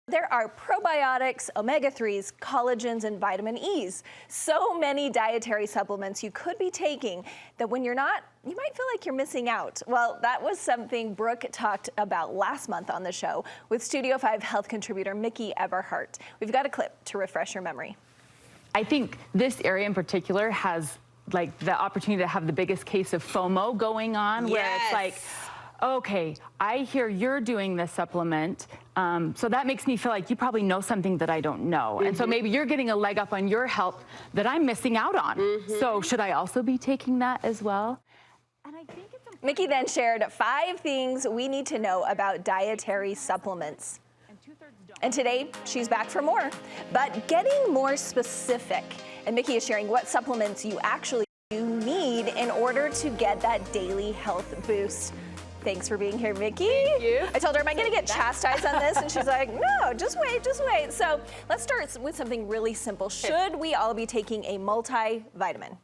There are probiotics, omega-3s, collagens, and vitamin E's. So many dietary supplements you could be taking that when you're not, you might feel like you're missing out. Well, that was something Brooke talked about last month on the show with Studio 5 health contributor Miki Eberhardt. We've got a clip to refresh your memory. I think this area in particular has like the opportunity to have the biggest case of FOMO going on, where it's like, okay, I hear you're doing this supplement, so that makes me feel like you probably know something that I don't know. And so maybe you're getting a leg up on your health that I'm missing out on. So should I also be taking that as well? And I think it's important. Miki then shared 5 things we need to know about dietary supplements. And today, she's back for more, but getting more specific. And Miki is sharing what supplements you actually need in order to get that daily health boost. Thanks for being here, Miki. Thank you. I told her, am I going to get chastised on this? And she's like, no, just wait, just wait. So let's start with something really simple. Should we all be taking a multivitamin?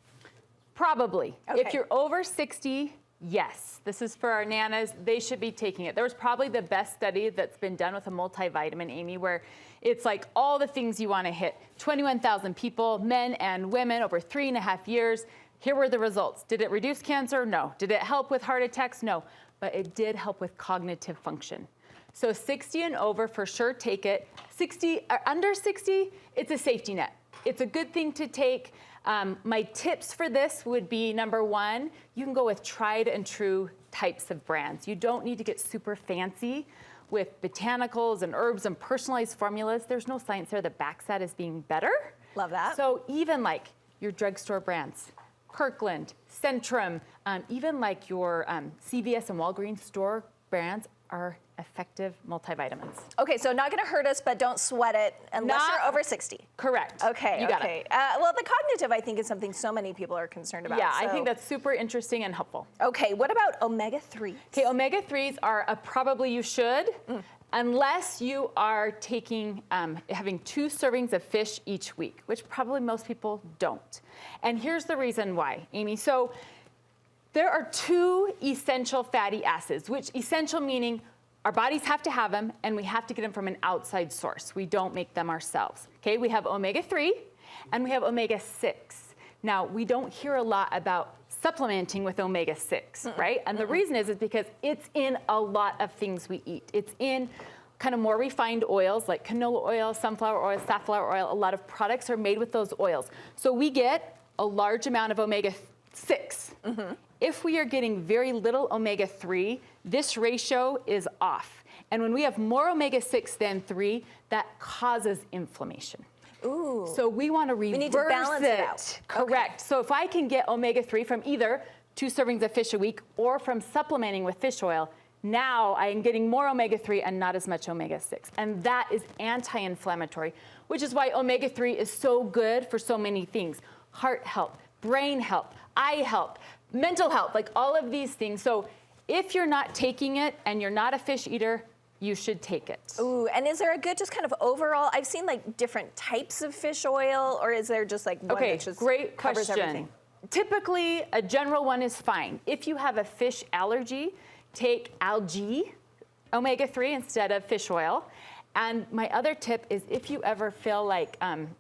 Probably. Okay. If you're over 60, yes. This is for our nanas. They should be taking it. There was probably the best study that's been done with a multivitamin, Amy, where it's like all the things you want to hit. 21,000 people, men and women, over 3.5 years. Here were the results. Did it reduce cancer? No. Did it help with heart attacks? No. But it did help with cognitive function. So 60 and over, for sure, take it. 60 or under 60, it's a safety net. It's a good thing to take. My tips for this would be, number 1, you can go with tried and true types of brands. You don't need to get super fancy with botanicals and herbs and personalized formulas. There's no science there that backs that as being better. Love that. So even like your drugstore brands, Kirkland, Centrum, even like your CVS and Walgreens store brands are effective multivitamins. Okay, so not going to hurt us, but don't sweat it unless you're over 60. Correct. Okay, you got it. Well, the cognitive, I think, is something so many people are concerned about. Yeah, I think that's super interesting and helpful. Okay, what about omega-3s? Okay, omega-3s are a probably you should, unless you are taking, having 2 servings of fish each week, which probably most people don't. And here's the reason why, Amy. So there are 2 essential fatty acids, which essential meaning our bodies have to have them, and we have to get them from an outside source. We don't make them ourselves. Okay, we have omega-3 and we have omega-6. Now, we don't hear a lot about supplementing with omega-6, right? And the reason is because it's in a lot of things we eat. It's in kind of more refined oils like canola oil, sunflower oil, safflower oil. A lot of products are made with those oils. So we get a large amount of omega-6. If we are getting very little omega-3, this ratio is off. And when we have more omega-6 than 3, that causes inflammation. Ooh. So we want to reverse we need to balance it out. Correct. Okay. So if I can get omega-3 from either 2 servings of fish a week or from supplementing with fish oil, now I am getting more omega-3 and not as much omega-6. And that is anti-inflammatory, which is why omega-3 is so good for so many things. Heart health, brain health, eye health, mental health, like all of these things. So if you're not taking it and you're not a fish eater, you should take it. Ooh, and is there a good just kind of overall, I've seen like different types of fish oil, or is there just like one that just great covers question. everything? Typically, a general one is fine. If you have a fish allergy, take algae omega-3 instead of fish oil. And my other tip is if you ever feel like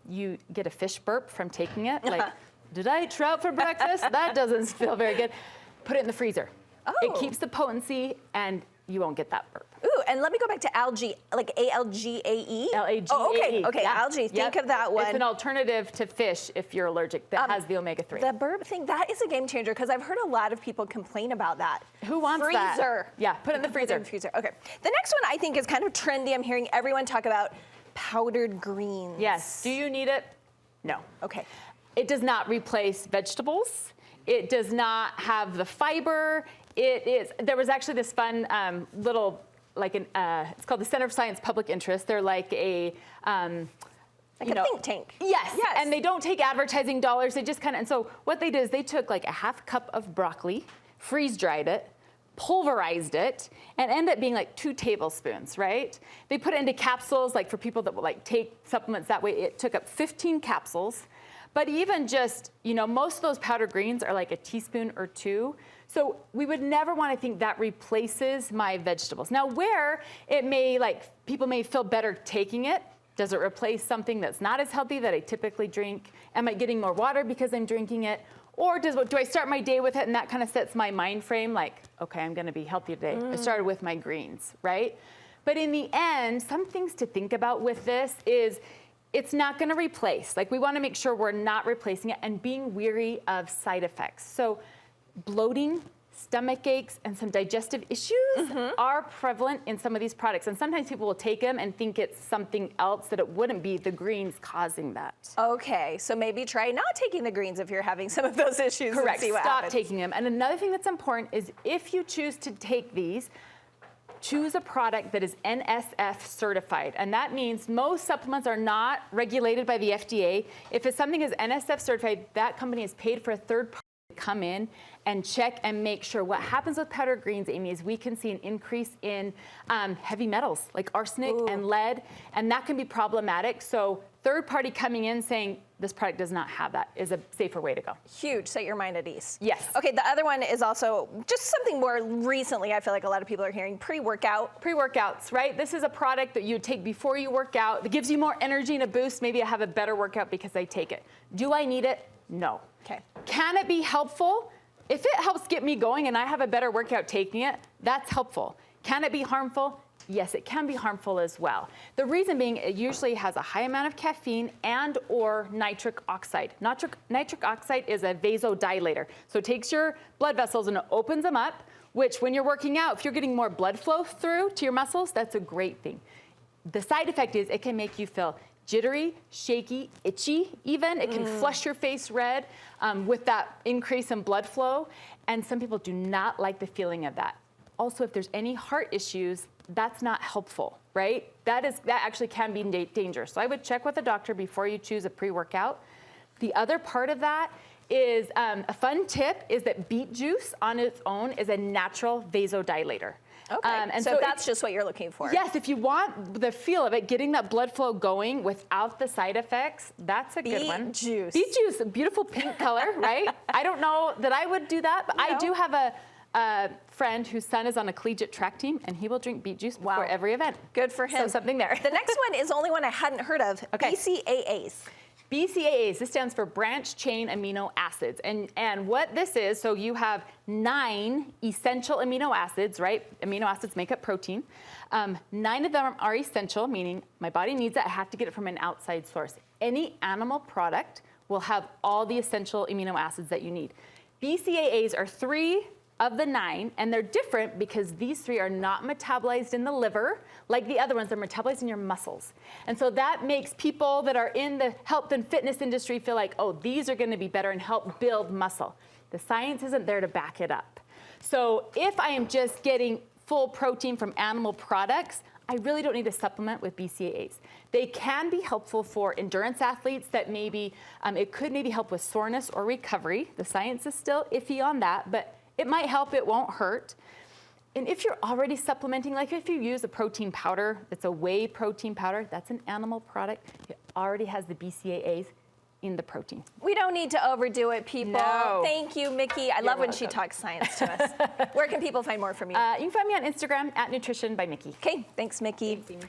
you get a fish burp from taking it, like, did I eat trout for breakfast? That doesn't feel very good. Put it in the freezer. Oh. It keeps the potency and you won't get that burp. Ooh, and let me go back to algae, like A-L-G-A-E? L-A-G-A-E. Oh, okay, okay, yeah. algae, think of that one. It's an alternative to fish if you're allergic that has the omega-3. The burp thing, that is a game changer, because I've heard a lot of people complain about that. Who wants that? Freezer. Yeah, put it in the freezer. Okay. The next one I think is kind of trendy. I'm hearing everyone talk about powdered greens. Yes. Do you need it? No. Okay. It does not replace vegetables. It does not have the fiber. There was actually this fun little, like it's called the Center for Science Public Interest. They're like a, think tank. Yes. And they don't take advertising dollars. They just kind of, and so what they did is they took like a half cup of broccoli, freeze-dried it, pulverized it, and ended up being like 2 tablespoons, right? They put it into capsules, like for people that will like take supplements that way. It took up 15 capsules. But even just, most of those powdered greens are like a teaspoon or 2. So we would never want to think that replaces my vegetables. Now, where it may like people may feel better taking it. Does it replace something that's not as healthy that I typically drink? Am I getting more water because I'm drinking it? Or do I start my day with it and that kind of sets my mind frame like, okay, I'm gonna be healthy today. I started with my greens, right? But in the end, some things to think about with this is it's not gonna replace. Like we wanna make sure we're not replacing it and being weary of side effects. So bloating, stomach aches, and some digestive issues are prevalent in some of these products. And sometimes people will take them and think it's something else, that it wouldn't be the greens causing that. Okay, so maybe try not taking the greens if you're having some of those issues. Correct, And see what stop happens. taking them. And another thing that's important is if you choose to take these, choose a product that is NSF certified. And that means most supplements are not regulated by the FDA. If it's something is NSF certified, that company is paid for a third party to come in and check and make sure. What happens with powdered greens, Amy, is we can see an increase in heavy metals like arsenic and lead, and that can be problematic. So third party coming in saying this product does not have that is a safer way to go. Huge, set your mind at ease. Yes. Okay, the other one is also just something more recently I feel like a lot of people are hearing, pre-workout. Pre-workouts, right? This is a product that you take before you work out that gives you more energy and a boost. Maybe I have a better workout because I take it. Do I need it? No. Okay. Can it be helpful? If it helps get me going and I have a better workout taking it, that's helpful. Can it be harmful? Yes, it can be harmful as well. The reason being it usually has a high amount of caffeine and or nitric oxide. Nitric oxide is a vasodilator. So it takes your blood vessels and it opens them up, which when you're working out, if you're getting more blood flow through to your muscles, that's a great thing. The side effect is it can make you feel jittery, shaky, itchy even. It can flush your face red with that increase in blood flow. And some people do not like the feeling of that. Also, if there's any heart issues, that's not helpful, right? That actually can be dangerous. So I would check with a doctor before you choose a pre-workout. The other part of that is a fun tip is that beet juice on its own is a natural vasodilator. Okay, And so that's just what you're looking for. Yes, if you want the feel of it, getting that blood flow going without the side effects, that's a good one. Beet juice. Beet juice, a beautiful pink color, right? I don't know that I would do that, but I do have a friend whose son is on a collegiate track team, and he will drink beet juice before every event. Good for him. So something there. The next one is the only one I hadn't heard of, Okay. BCAAs. BCAAs, this stands for branch chain amino acids. And what this is, so you have 9 essential amino acids, right? Amino acids make up protein. 9 of them are essential, meaning my body needs it, I have to get it from an outside source. Any animal product will have all the essential amino acids that you need. BCAAs are 3 of the 9, and they're different because these 3 are not metabolized in the liver like the other ones. They're metabolized in your muscles. And so that makes people that are in the health and fitness industry feel like, oh, these are gonna be better and help build muscle. The science isn't there to back it up. So if I am just getting full protein from animal products, I really don't need to supplement with BCAAs. They can be helpful for endurance athletes that maybe, it could maybe help with soreness or recovery. The science is still iffy on that, but it might help, it won't hurt. And if you're already supplementing, like if you use a protein powder, it's a whey protein powder, that's an animal product. It already has the BCAAs in the protein. We don't need to overdo it, people. No. Thank you, Miki. I love when she welcome. talks science to us. Where can people find more from you? You can find me on Instagram @Nutrition by Miki. Okay, thanks, Miki. Thanks, Amy.